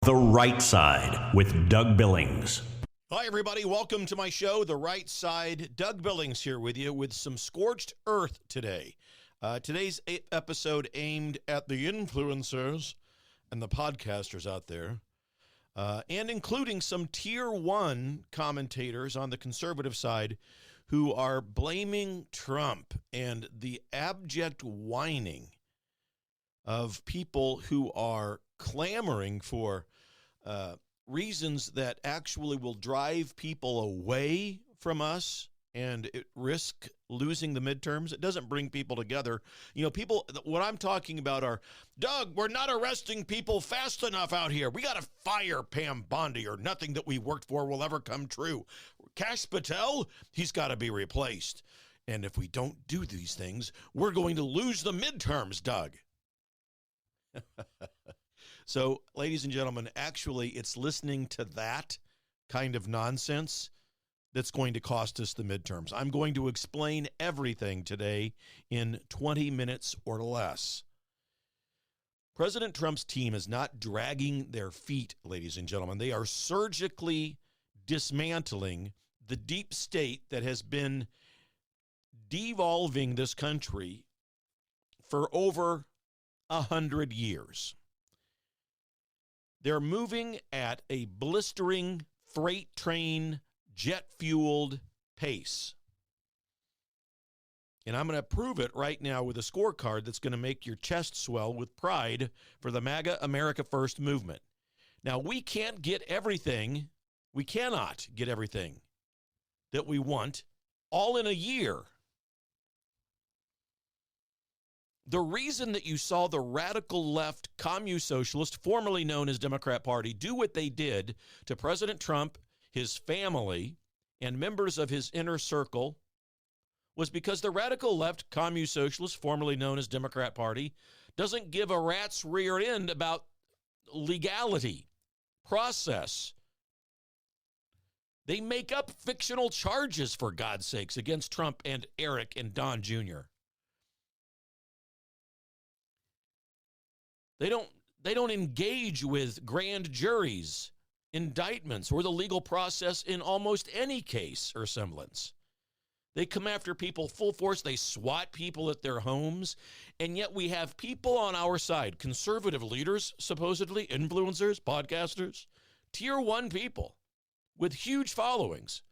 The Right Side with Doug Billings. Hi, everybody. Welcome to my show, The Right Side. Doug Billings here with you with some scorched earth today. Today's episode aimed at the influencers and the podcasters out there, and including some tier one commentators on the conservative side who are blaming Trump and the abject whining of people who are clamoring for reasons that actually will drive people away from us and it risk losing the midterms. It doesn't bring people together. You know, people, what I'm talking about are, Doug, we're not arresting people fast enough out here. We got to fire PAM BONDI or nothing that we worked for will ever come true. KASH PATEL, he's got to be replaced. And if we don't do these things, we're going to lose the midterms, Doug. So, ladies and gentlemen, actually, it's listening to that kind of nonsense that's going to cost us the midterms. I'm going to explain everything today in 20 minutes or less. President Trump's team is not dragging their feet, ladies and gentlemen. They are surgically dismantling the deep state that has been devolving this country for over 100 years. They're moving at a blistering freight train, jet-fueled pace. And I'm going to prove it right now with a scorecard that's going to make your chest swell with pride for the MAGA America First movement. Now, we can't get everything, we cannot get everything that we want all in a year. The reason that you saw the radical left commune socialist, formerly known as Democrat Party, do what they did to President Trump, his family, and members of his inner circle was because the radical left commune socialist, formerly known as Democrat Party, doesn't give a rat's rear end about legality, process. They make up fictional charges, for God's sakes, against Trump and Eric and Don Jr. They don't engage with grand juries, indictments, or the legal process in almost any case or semblance. They come after people full force. They swat people at their homes. And yet we have people on our side, conservative leaders, supposedly, influencers, podcasters, tier one people with huge followings.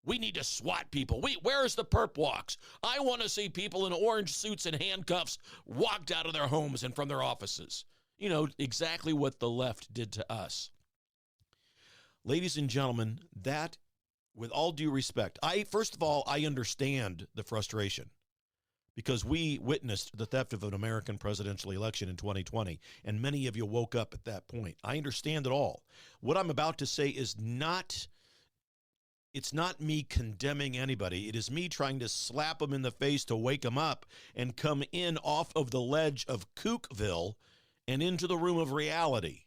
We need to swat people. Where's the perp walks? I want to see people in orange suits and handcuffs walked out of their homes and from their offices. You know, exactly what the left did to us. Ladies and gentlemen, that, with all due respect, first of all, I understand the frustration because we witnessed the theft of an American presidential election in 2020, and many of you woke up at that point. I understand it all. What I'm about to say is it's not me condemning anybody. It is me trying to slap them in the face to wake them up and come in off of the ledge of Kookville and into the room of reality.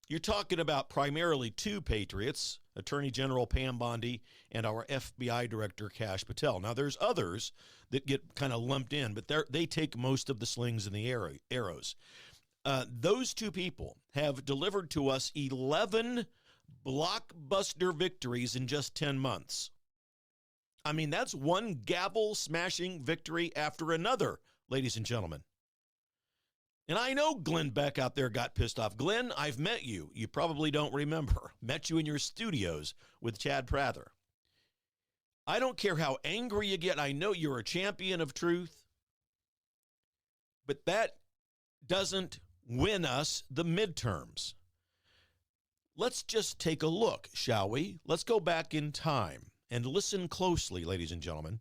You're talking about primarily two patriots, Attorney General PAM BONDI and our FBI Director KASH PATEL. Now, there's others that get kind of lumped in, but they take most of the slings and the arrows. Those two people have delivered to us 11 blockbuster victories in just 10 months. I mean, that's one gavel-smashing victory after another, ladies and gentlemen. And I know Glenn Beck out there got pissed off. Glenn, I've met you. You probably don't remember. Met you in your studios with Chad Prather. I don't care how angry you get. I know you're a champion of truth. But that doesn't win us the midterms. Let's just take a look, shall we? Let's go back in time and listen closely, ladies and gentlemen.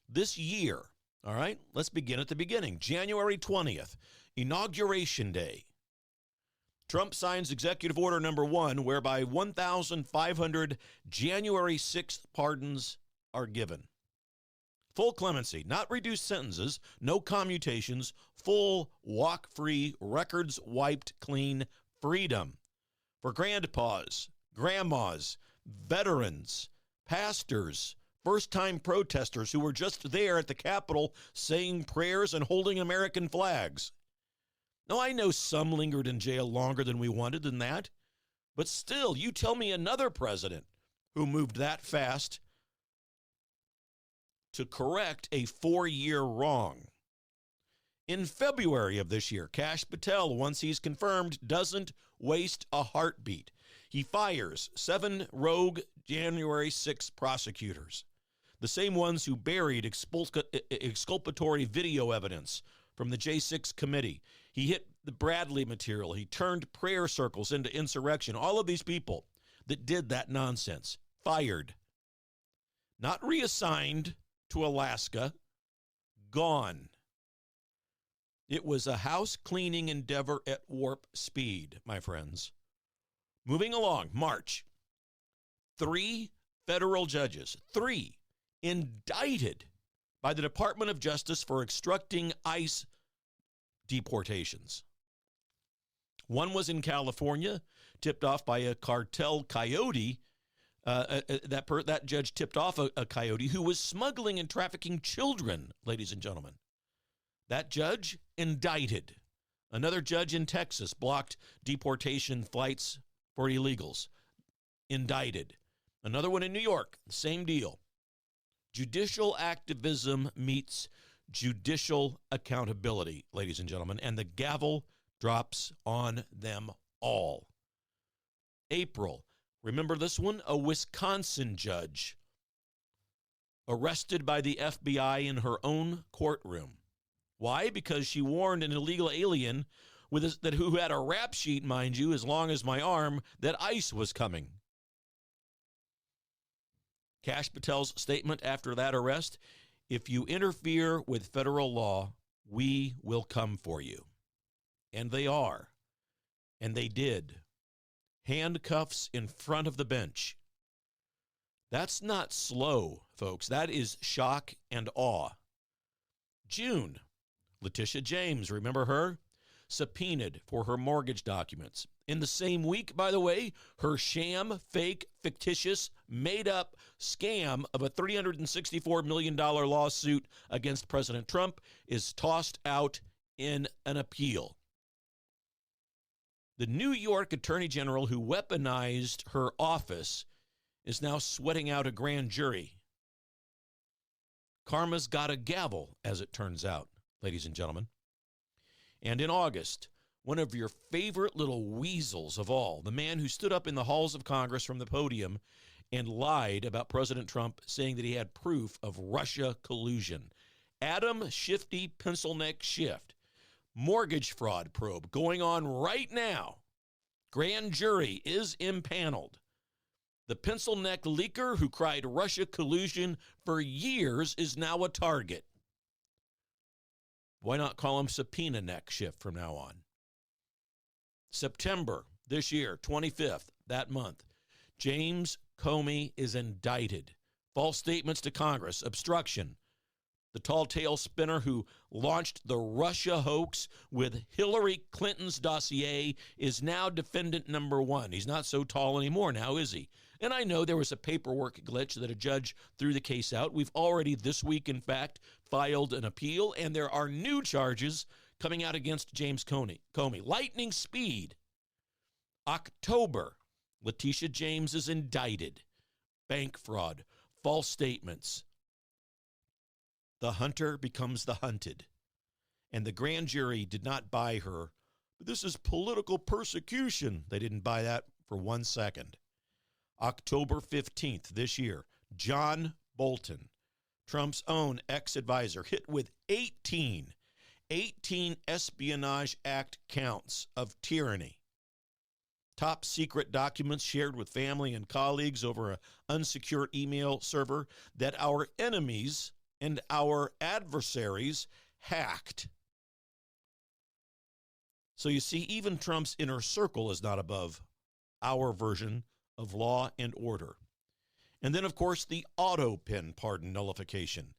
This year, all right, let's begin at the beginning. January 20th, Inauguration Day. Trump signs Executive Order number 1, whereby 1,500 January 6th pardons are given. Full clemency, not reduced sentences, no commutations, full walk-free, records wiped clean freedom for grandpas, grandmas, veterans, pastors, first-time protesters who were just there at the Capitol saying prayers and holding American flags. Now, I know some lingered in jail longer than we wanted than that, but still, you tell me another president who moved that fast to correct a 4-year wrong. In February of this year, Kash Patel, once he's confirmed, doesn't waste a heartbeat. He fires 7 rogue January 6 prosecutors, the same ones who buried exculpatory video evidence from the J6 committee. He hit the Bradley material. He turned prayer circles into insurrection. All of these people that did that nonsense, fired. Not reassigned to Alaska, gone. It was a house cleaning endeavor at warp speed, my friends. Moving along, March. 3 federal judges, 3 indicted by the Department of Justice for obstructing ICE deportations. One was in California, tipped off by a cartel coyote. That judge tipped off a coyote who was smuggling and trafficking children, ladies and gentlemen. That judge indicted. Another judge in Texas blocked deportation flights for illegals. Indicted. Another one in New York, same deal. Judicial activism meets judicial accountability, ladies and gentlemen, and the gavel drops on them all. April, remember this one? A Wisconsin judge arrested by the FBI in her own courtroom. Why? Because she warned an illegal alien who had a rap sheet, mind you, as long as my arm, that ICE was coming. Kash Patel's statement after that arrest: if you interfere with federal law, we will come for you. And they are. And they did. Handcuffs in front of the bench. That's not slow, folks. That is shock and awe. June, Letitia James, remember her? Subpoenaed for her mortgage documents. In the same week, by the way, her sham, fake, fictitious, made-up scam of a $364 million lawsuit against President Trump is tossed out in an appeal. The New York Attorney General who weaponized her office is now sweating out a grand jury. Karma's got a gavel, as it turns out, ladies and gentlemen. And in August, one of your favorite little weasels of all, the man who stood up in the halls of Congress from the podium and lied about President Trump, saying that he had proof of Russia collusion. Adam Shifty Pencil Neck Schiff. Mortgage fraud probe going on right now. Grand jury is impaneled. The pencil neck leaker who cried Russia collusion for years is now a target. Why not call him Subpoena Neck Schiff from now on? September this year, 25th, that month, James Comey is indicted. False statements to Congress, obstruction. The tall tale spinner who launched the Russia hoax with Hillary Clinton's dossier is now defendant number 1. He's not so tall anymore now, is he? And I know there was a paperwork glitch that a judge threw the case out. We've already this week, in fact, filed an appeal, and there are new charges coming out against James Comey. Lightning speed. October, Letitia James is indicted. Bank fraud, false statements. The hunter becomes the hunted. And the grand jury did not buy her. This is political persecution. They didn't buy that for 1 second. October 15th this year, John Bolton, Trump's own ex-advisor, hit with 18 Espionage Act counts of tyranny. Top secret documents shared with family and colleagues over an unsecured email server that our enemies and our adversaries hacked. So you see, even Trump's inner circle is not above our version of law and order. And then, of course, the auto pen pardon nullification.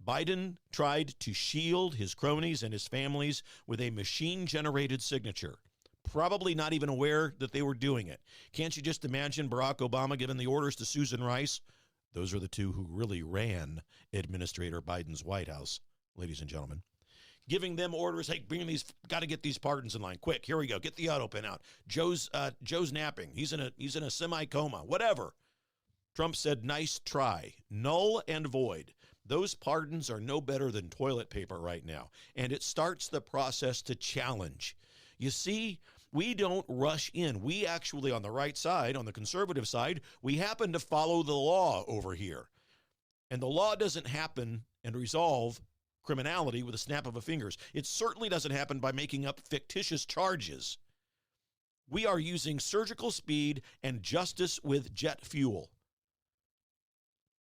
Biden tried to shield his cronies and his families with a machine-generated signature, probably not even aware that they were doing it. Can't you just imagine Barack Obama giving the orders to Susan Rice? Those are the two who really ran Administrator Biden's White House, ladies and gentlemen. giving them orders. Hey, got to get these pardons in line. Quick, here we go. Get the auto pen out. Joe's napping. He's in a semi-coma. Whatever. Trump said, nice try. Null and void. Those pardons are no better than toilet paper right now. And it starts the process to challenge. You see, we don't rush in. We actually, on the right side, on the conservative side, we happen to follow the law over here. And the law doesn't happen and resolve criminality with a snap of a fingers. It certainly doesn't happen by making up fictitious charges. We are using surgical speed and justice with jet fuel.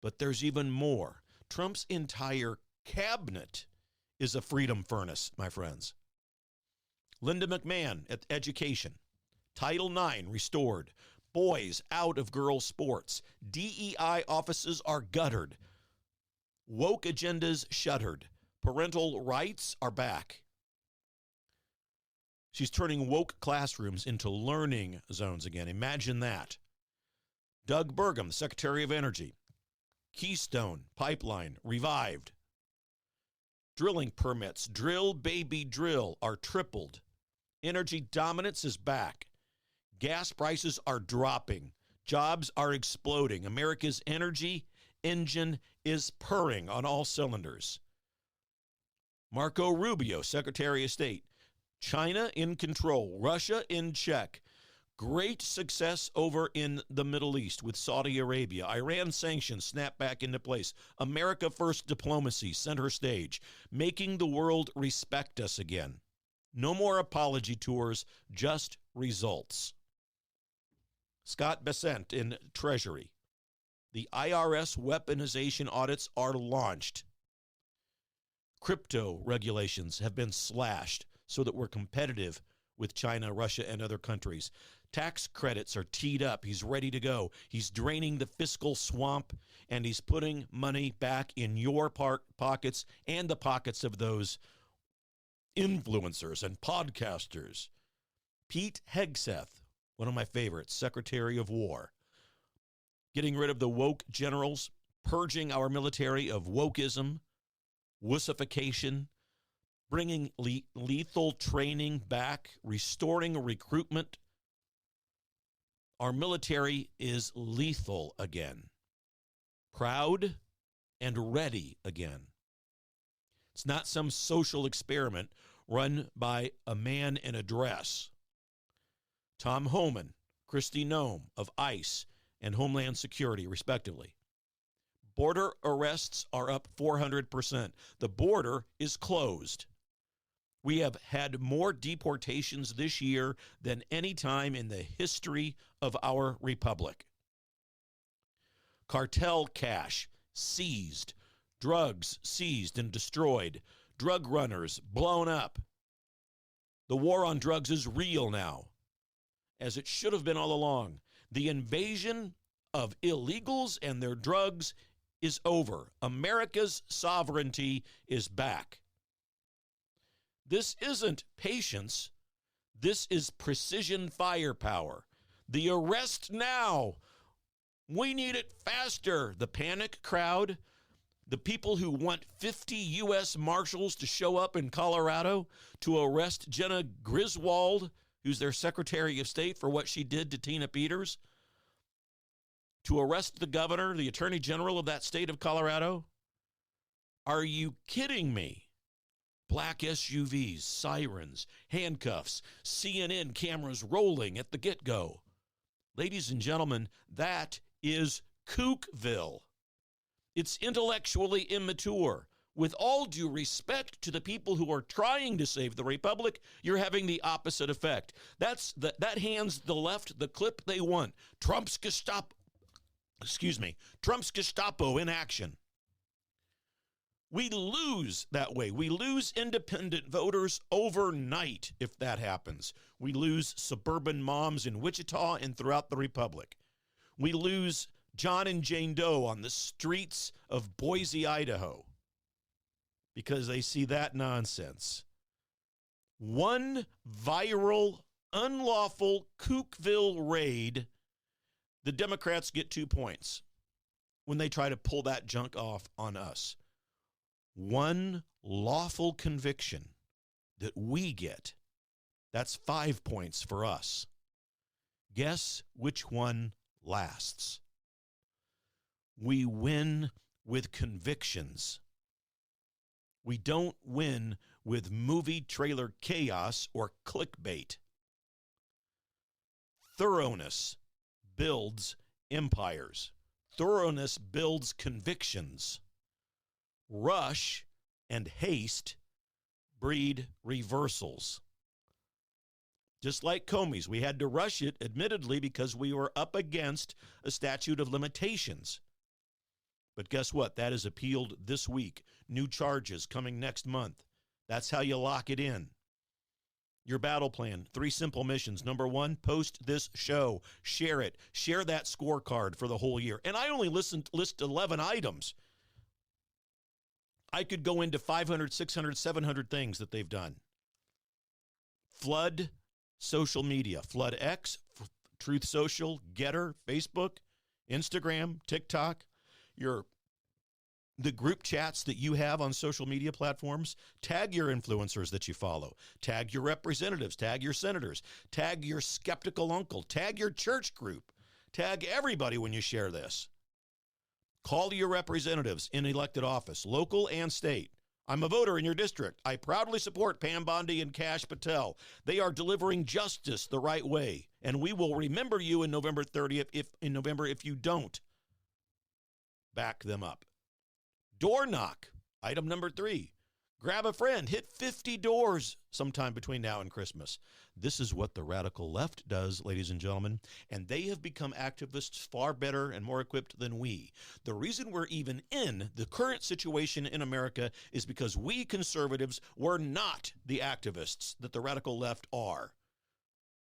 But there's even more. Trump's entire cabinet is a freedom furnace, my friends. Linda McMahon at education. Title IX restored. Boys out of girls' sports. DEI offices are guttered. Woke agendas shuttered. Parental rights are back. She's turning woke classrooms into learning zones again. Imagine that. Doug Burgum, the Secretary of Energy. Keystone Pipeline revived. Drilling permits, drill baby drill, are tripled. Energy dominance is back. Gas prices are dropping. Jobs are exploding. America's energy engine is purring on all cylinders. Marco Rubio, Secretary of State. China in control. Russia in check. Great success over in the Middle East with Saudi Arabia. Iran sanctions snap back into place. America first diplomacy, center stage. Making the world respect us again. No more apology tours, just results. Scott Bessent in Treasury. The IRS weaponization audits are launched. Crypto regulations have been slashed so that we're competitive with China, Russia, and other countries. Tax credits are teed up. He's ready to go. He's draining the fiscal swamp, and he's putting money back in your pockets and the pockets of those influencers and podcasters. Pete Hegseth, one of my favorites, Secretary of War. Getting rid of the woke generals, purging our military of wokeism, wussification, bringing lethal training back, restoring recruitment. Our military is lethal again, proud and ready again. It's not some social experiment run by a man in a dress. Tom Homan, Kristi Noem of ICE and Homeland Security, respectively. Border arrests are up 400%. The border is closed. We have had more deportations this year than any time in the history of our republic. Cartel cash seized, drugs seized and destroyed, drug runners blown up. The war on drugs is real now, as it should have been all along. The invasion of illegals and their drugs is over. America's sovereignty is back. This isn't patience. This is precision firepower. The arrest now. We need it faster. The panic crowd, the people who want 50 U.S. Marshals to show up in Colorado to arrest Jenna Griswold, who's their Secretary of State, for what she did to Tina Peters, to arrest the governor, the attorney general of that state of Colorado. Are you kidding me? Black SUVs, sirens, handcuffs, CNN cameras rolling at the get-go. Ladies and gentlemen, that is Kookville. It's intellectually immature. With all due respect to the people who are trying to save the republic, you're having the opposite effect. That hands the left the clip they want. Trump's Gestapo in action. We lose that way. We lose independent voters overnight if that happens. We lose suburban moms in Wichita and throughout the republic. We lose John and Jane Doe on the streets of Boise, Idaho, because they see that nonsense. One viral, unlawful Kookville raid, the Democrats get 2 points when they try to pull that junk off on us. One lawful conviction that we get. That's 5 points for us. Guess which one lasts? We win with convictions. We don't win with movie trailer chaos or clickbait. Thoroughness builds empires. Thoroughness builds convictions. Rush and haste breed reversals. Just like Comey's, we had to rush it, admittedly, because we were up against a statute of limitations. But guess what? That is appealed this week. New charges coming next month. That's how you lock it in. Your battle plan, 3 simple missions. Number 1, post this show. Share it. Share that scorecard for the whole year. And I only list 11 items. I could go into 500, 600, 700 things that they've done. Flood social media. Flood X, Truth Social, Getter, Facebook, Instagram, TikTok. The group chats that you have on social media platforms. Tag your influencers that you follow. Tag your representatives. Tag your senators. Tag your skeptical uncle. Tag your church group. Tag everybody when you share this. Call your representatives in elected office, local and state. I'm a voter in your district. I proudly support PAM Bondi and KASH PATEL. They are delivering justice the right way, and we will remember you in November 30th if you don't back them up. Door knock, item number 3. Grab a friend, hit 50 doors sometime between now and Christmas. This is what the radical left does, ladies and gentlemen, and they have become activists far better and more equipped than we. The reason we're even in the current situation in America is because we conservatives were not the activists that the radical left are.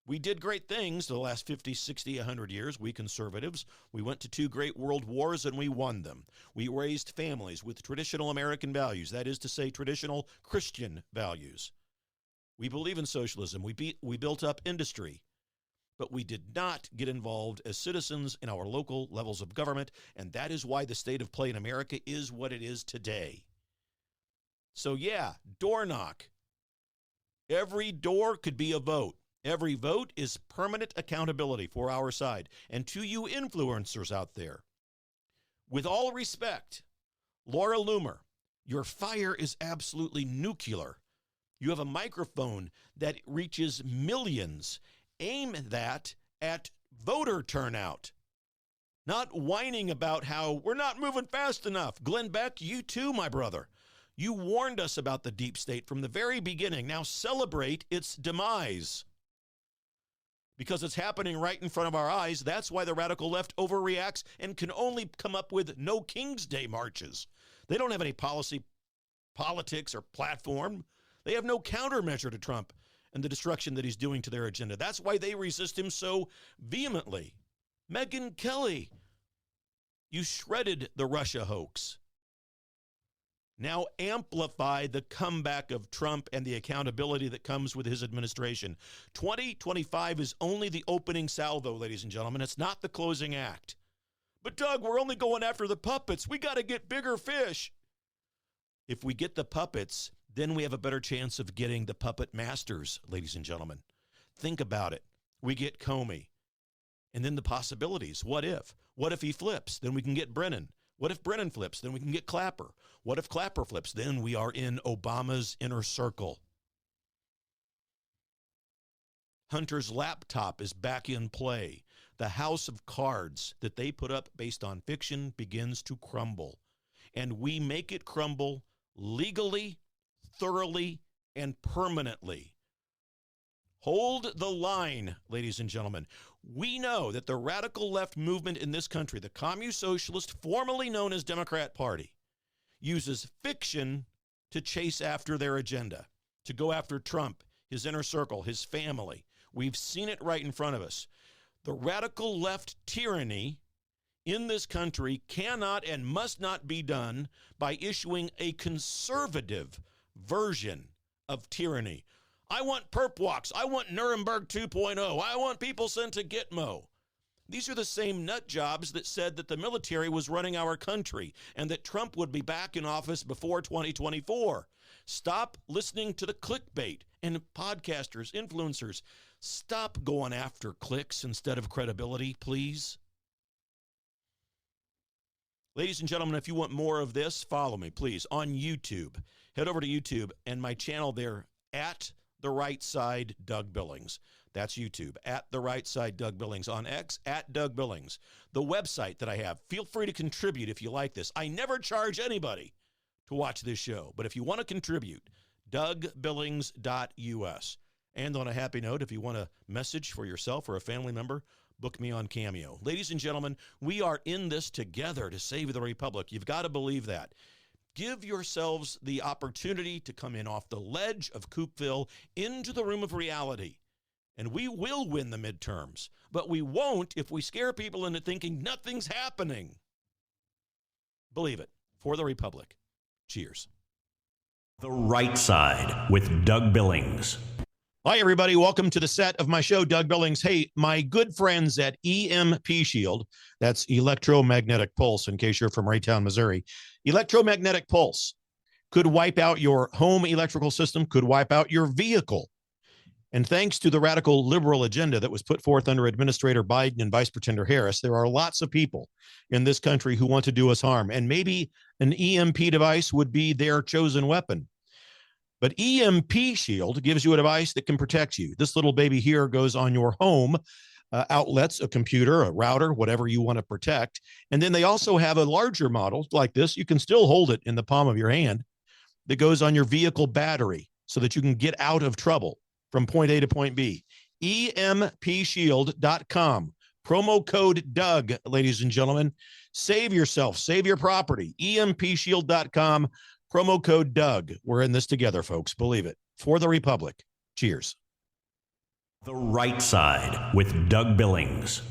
We did great things the last 50, 60, 100 years, we conservatives. We went to 2 great world wars and we won them. We raised families with traditional American values, that is to say, traditional Christian values. We believe in socialism. We built up industry. But we did not get involved as citizens in our local levels of government, and that is why the state of play in America is what it is today. So yeah, door knock. Every door could be a vote. Every vote is permanent accountability for our side. And to you influencers out there, with all respect, Laura Loomer, your fire is absolutely nuclear. You have a microphone that reaches millions. Aim that at voter turnout, not whining about how we're not moving fast enough. Glenn Beck, you too, my brother. You warned us about the deep state from the very beginning. Now celebrate its demise. Because it's happening right in front of our eyes. That's why the radical left overreacts and can only come up with no King's Day marches. They don't have any politics, or platform. They have no countermeasure to Trump and the destruction that he's doing to their agenda. That's why they resist him so vehemently. Megyn Kelly, you shredded the Russia hoax. Now amplify the comeback of Trump and the accountability that comes with his administration. 2025 is only the opening salvo, ladies and gentlemen. It's not the closing act. But Doug, we're only going after the puppets. We got to get bigger fish. If we get the puppets, then we have a better chance of getting the puppet masters, ladies and gentlemen. Think about it. We get Comey. And then the possibilities. What if? What if he flips? Then we can get Brennan. What if Brennan flips? Then we can get Clapper. What if Clapper flips? Then we are in Obama's inner circle. Hunter's laptop is back in play. The house of cards that they put up based on fiction begins to crumble. And we make it crumble legally, thoroughly, and permanently. Hold the line, ladies and gentlemen. We know that the radical left movement in this country, the Commune Socialist, formerly known as Democrat Party, uses fiction to chase after their agenda, to go after Trump, his inner circle, his family. We've seen it right in front of us. The radical left tyranny in this country cannot and must not be done by issuing a conservative version of tyranny. I want perp walks. I want Nuremberg 2.0. I want people sent to Gitmo. These are the same nut jobs that said that the military was running our country and that Trump would be back in office before 2024. Stop listening to the clickbait and podcasters, influencers. Stop going after clicks instead of credibility, please. Ladies and gentlemen, if you want more of this, follow me, please, on YouTube. Head over to YouTube and my channel there, at The Right Side Doug Billings. That's YouTube, at The Right Side Doug Billings. On X, at Doug Billings. The website that I have, feel free to contribute if you like this. I never charge anybody to watch this show, but if you want to contribute, DougBillings.us. And on a happy note, if you want a message for yourself or a family member, book me on Cameo. Ladies and gentlemen, we are in this together to save the Republic. You've got to believe that. Give yourselves the opportunity to come in off the ledge of Kookville into the room of reality. And we will win the midterms, but we won't if we scare people into thinking nothing's happening. Believe it. For the Republic. Cheers. The Right Side with Doug Billings. Hi, everybody. Welcome to the set of my show, Doug Billings. Hey, my good friends at EMP Shield, that's electromagnetic pulse, in case you're from Raytown, Missouri. Electromagnetic pulse could wipe out your home electrical system, could wipe out your vehicle. And thanks to the radical liberal agenda that was put forth under Administrator Biden and Vice Pretender Harris, there are lots of people in this country who want to do us harm. And maybe an EMP device would be their chosen weapon. But EMP Shield gives you a device that can protect you. This little baby here goes on your home outlets, a computer, a router, whatever you want to protect. And then they also have a larger model like this. You can still hold it in the palm of your hand that goes on your vehicle battery so that you can get out of trouble from point A to point B. EMPshield.com. Promo code Doug, ladies and gentlemen. Save yourself. Save your property. EMPshield.com. Promo code Doug. We're in this together, folks. Believe it. For the Republic. Cheers. The Right Side with Doug Billings.